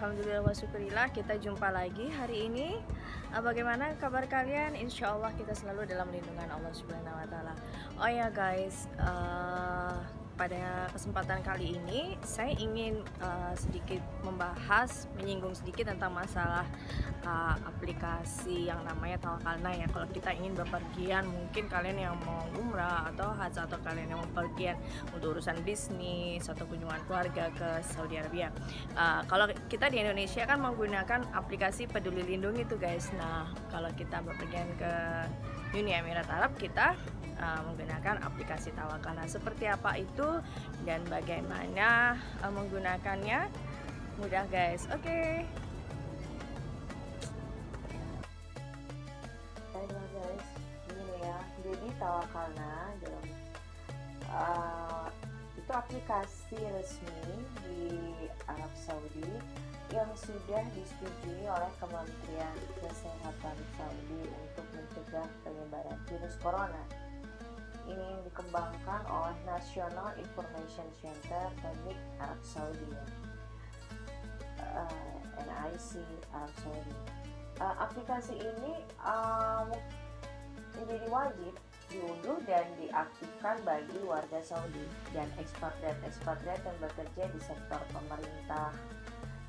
alhamdulillah wa syukurillah kita jumpa lagi hari ini. Bagaimana kabar kalian? Insya Allah kita selalu dalam lindungan Allah Subhanahu wa Ta'ala. Oh ya guys, pada kesempatan kali ini saya ingin sedikit menyinggung sedikit tentang masalah aplikasi yang namanya Tawakalna ya. Kalau kita ingin bepergian, mungkin kalian yang mau umrah atau haji, atau kalian yang mau bepergian untuk urusan bisnis atau kunjungan keluarga ke Saudi Arabia. Kalau kita di Indonesia kan menggunakan aplikasi Peduli Lindungi itu guys. Nah, kalau kita bepergian ke Uni Emirat Arab, kita menggunakan aplikasi Tawakalna. Seperti apa itu dan bagaimana menggunakannya? Mudah guys. Oke. Baiklah guys, ini ya. Jadi Tawakalna dalam itu aplikasi resmi di Arab Saudi yang sudah disetujui oleh Kementerian Kesehatan Saudi untuk mencegah penyebaran virus corona. Ini yang dikembangkan oleh National Information Center Teknik Arab Saudi, NIC Arab Saudi. Aplikasi ini menjadi wajib diunduh dan diaktifkan bagi warga Saudi dan ekspatriat yang bekerja di sektor pemerintah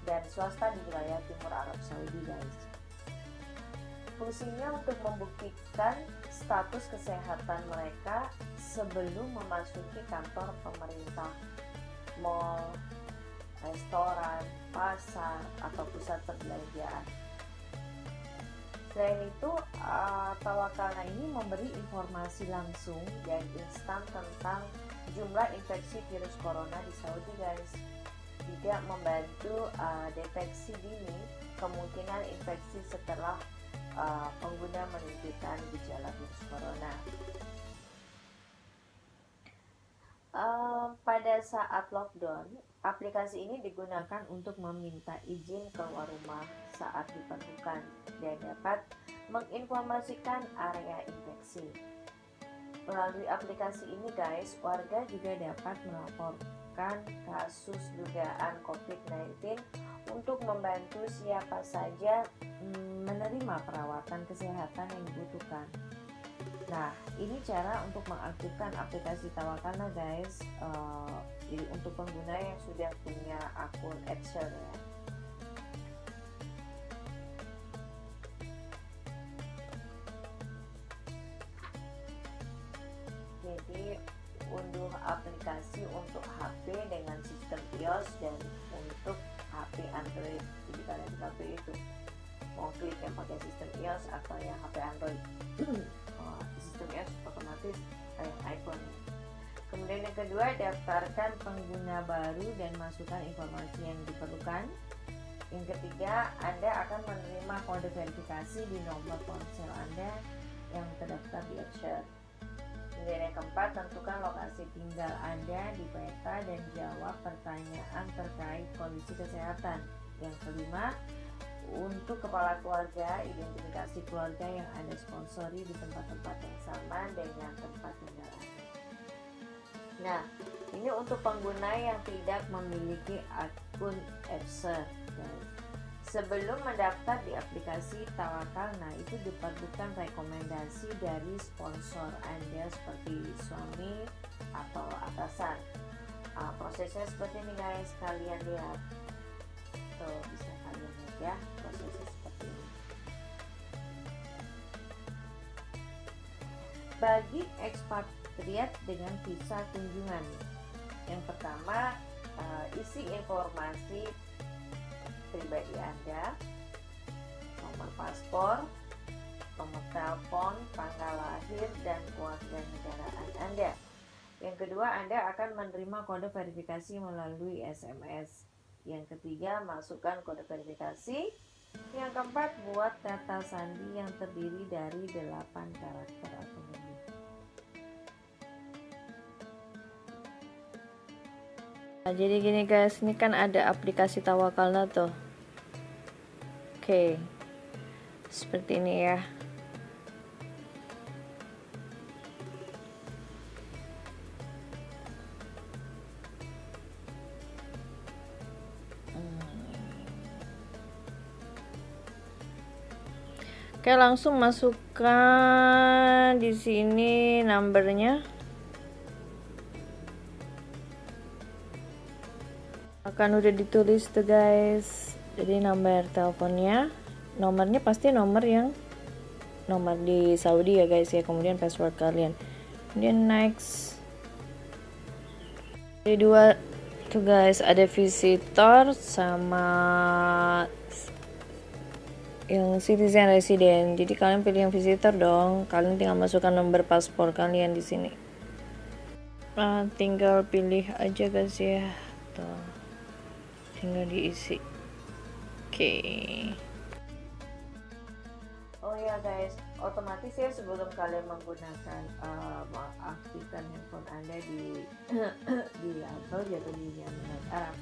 dan swasta di wilayah timur Arab Saudi guys. Fungsinya untuk membuktikan status kesehatan mereka sebelum memasuki kantor pemerintah, mal, restoran, pasar, atau pusat perbelanjaan. Selain itu, Tawakalna ini memberi informasi langsung dan instan tentang jumlah infeksi virus corona di Saudi guys. Juga membantu deteksi dini kemungkinan infeksi setelah pengguna menunjukkan gejala virus corona. Pada saat lockdown, aplikasi ini digunakan untuk meminta izin keluar rumah saat diperlukan dan dapat menginformasikan area infeksi. Melalui aplikasi ini guys, warga juga dapat melaporkan kasus dugaan COVID-19 untuk membantu siapa saja menerima perawatan kesehatan yang dibutuhkan. Nah, ini cara untuk mengaktifkan aplikasi Tawakalna guys. Jadi untuk pengguna yang sudah punya akun Excel ya. Jadi unduh aplikasi untuk HP dengan sistem iOS dan untuk HP Android. Jadi kalian di HP itu mau klik yang pakai sistem iOS atau yang HP Android. Sistem iOS otomatis iPhone. Kemudian yang kedua, daftarkan pengguna baru dan masukkan informasi yang diperlukan. Yang ketiga, Anda akan menerima kode verifikasi di nomor ponsel Anda yang terdaftar di Excel. Kemudian yang keempat, tentukan lokasi tinggal Anda di peta dan jawab pertanyaan terkait kondisi kesehatan. Yang kelima, untuk kepala keluarga, identifikasi keluarga yang Anda sponsori di tempat-tempat yang sama dengan tempat tinggal Anda. Nah, ini untuk pengguna yang tidak memiliki akun Excel. Sebelum mendaftar di aplikasi Tawakalna, itu diperlukan rekomendasi dari sponsor Anda seperti suami atau atasan. Prosesnya seperti ini guys, kalian lihat. Tuh, bisa kalian lihat ya, prosesnya seperti ini. Bagi ekspatriat dengan visa kunjungan, yang pertama, isi informasi pribadi Anda, nomor paspor, nomor telepon, tanggal lahir, dan kewarganegaraan Anda. Yang kedua, Anda akan menerima kode verifikasi melalui SMS. Yang ketiga, masukkan kode verifikasi. Yang keempat, buat kata sandi yang terdiri dari 8 karakter atau lebih. Nah, jadi gini guys, ini kan ada aplikasi Tawakalna tuh. Oke, seperti ini ya. Oke, langsung masukkan di sini numbernya. Akan udah ditulis tuh guys. Jadi nomor teleponnya, nomornya pasti nomor di Saudi ya guys ya. Kemudian password kalian. Kemudian next. Jadi dua tuh guys, ada visitor sama yang citizen resident. Jadi kalian pilih yang visitor dong. Kalian tinggal masukkan nomor paspor kalian di sini. Tinggal pilih aja guys ya. Tuh. Tinggal diisi. Oke. Oh ya guys, otomatis ya sebelum kalian menggunakan mengaktifkan handphone Anda di Arab atau di Emirat Arab,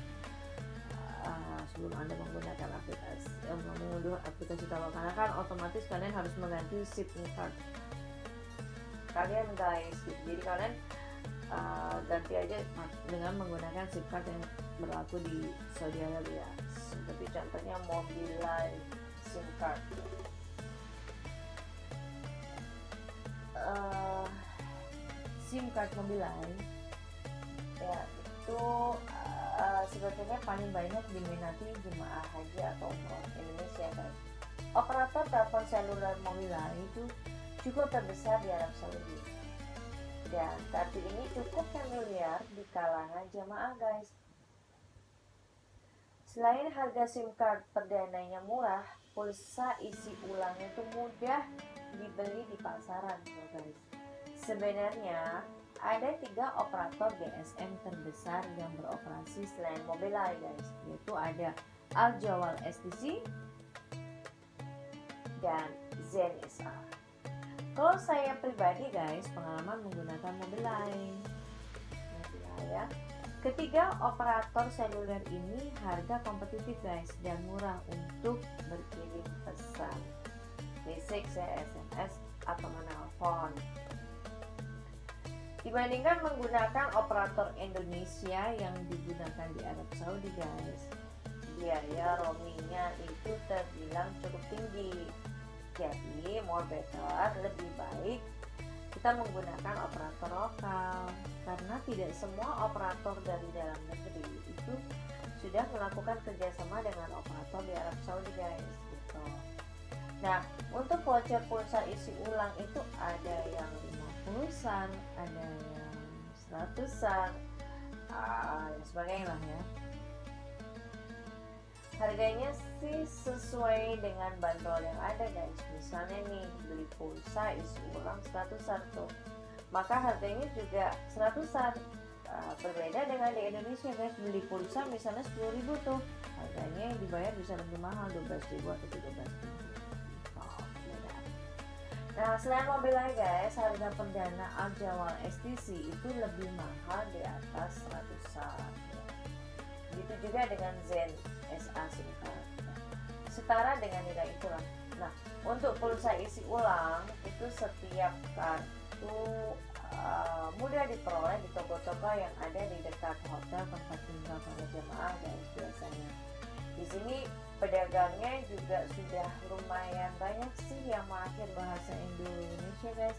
sebelum Anda menggunakan aplikasi mengunduh aplikasi Tawakana kan otomatis kalian harus mengganti SIM card kalian guys. Jadi kalian ganti aja dengan menggunakan SIM card yang berlaku di Saudi Arabia, seperti contohnya Mobileye SIM card. SIM card Mobileye ya itu sebetulnya paling banyak diminati jemaah haji atau umroh Indonesia guys. Operator telepon seluler Mobileye itu cukup terbesar di Arab Saudi, dan kartu ini cukup familiar di kalangan jemaah guys. Selain harga SIM card perdananya murah, pulsa isi ulangnya itu mudah dibeli di pasaran guys. Sebenarnya ada 3 operator GSM terbesar yang beroperasi selain Mobileye guys, yaitu ada Al Jawal STC dan Zen SA. Kalau saya pribadi guys, pengalaman menggunakan Mobileye ya. Ketiga operator seluler ini harga kompetitif guys dan murah untuk berkirim pesan basic SMS atau menelpon. Dibandingkan menggunakan operator Indonesia yang digunakan di Arab Saudi guys, biaya roamingnya itu terbilang cukup tinggi. Jadi more better, lebih baik kita menggunakan operator lokal, karena tidak semua operator dari dalam negeri itu sudah melakukan kerjasama dengan operator di Arab Saudi guys gitu. Nah, untuk voucher pulsa isi ulang itu ada yang 50-an, ada yang 100-an, dan sebagainya lah ya. Harganya sih sesuai dengan bandrol yang ada guys. Misalnya nih beli pulsa isi ulang 100-an tuh, maka harganya juga 100-an. Berbeda dengan di Indonesia guys, beli pulsa misalnya 10.000 tuh, harganya yang dibayar bisa lebih mahal, 12.000 atau 13.000. Nah, selain Mobileye guys, harga perdana Al Jawal STC itu lebih mahal di atas 100-an. Begitu juga dengan Zen SA SIM card, setara dengan nilai itulah. Nah, untuk pulsa isi ulang itu setiap kartu mudah diperoleh di toko-toko yang ada di dekat hotel tempat tinggal para jemaah guys biasanya. Di sini pedagangnya juga sudah lumayan banyak sih yang mengakhir bahasa Indonesia guys.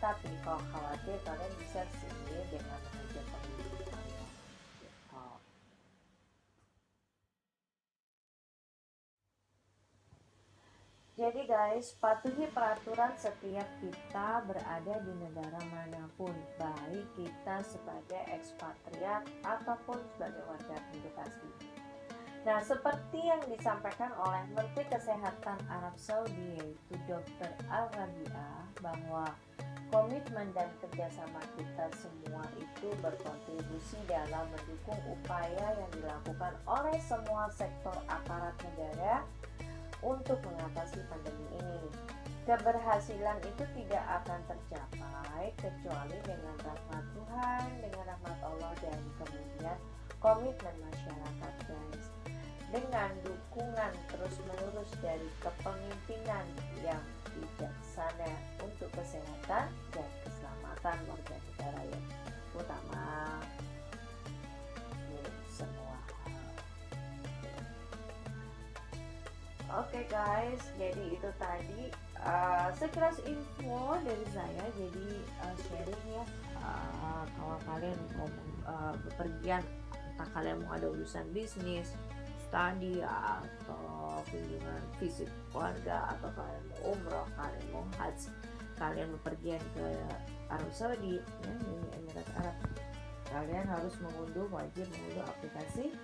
Tapi kalau khawatir kalian bisa sih dengan mengajar pembeli kalian. Jadi guys, patuhi peraturan setiap kita berada di negara manapun, baik kita sebagai ekspatriat ataupun sebagai warga hidup asli. Nah, seperti yang disampaikan oleh Menteri Kesehatan Arab Saudi yaitu Dr. Al-Rabi'ah, bahwa komitmen dan kerjasama kita semua itu berkontribusi dalam mendukung upaya yang dilakukan oleh semua sektor aparat negara untuk mengatasi pandemi ini. Keberhasilan itu tidak akan tercapai kecuali dengan rahmat Tuhan, dengan rahmat Allah, dan kemudian komitmen masyarakat guys. Dengan dukungan terus-menerus dari kepemimpinan yang bijaksana untuk kesehatan dan keselamatan warga negara yang utama semua. Oke guys, jadi itu tadi sekilas info dari saya, jadi sharing ya. Kalau kalian mau bepergian, entah kalian mau ada urusan bisnis, studi, atau kunjungan visit keluarga, atau kalian mau umroh, kalian mau haji, kalian bepergian ke Arab Saudi ya, dari Emirat Arab, kalian harus wajib mengunduh aplikasi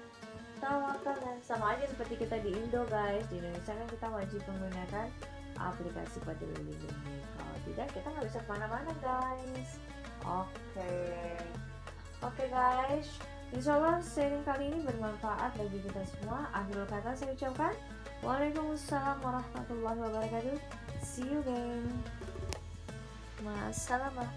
Tawakal. Dan sama aja seperti kita di Indo guys, di Indonesia kan kita wajib menggunakan aplikasi Peduli Lindungi. Kalau tidak kita nggak bisa kemana-mana guys. Oke guys, insyaallah sharing kali ini bermanfaat bagi kita semua. Akhirul kata saya ucapkan Waalaikumsalam warahmatullahi wabarakatuh. See you again. Masalamah.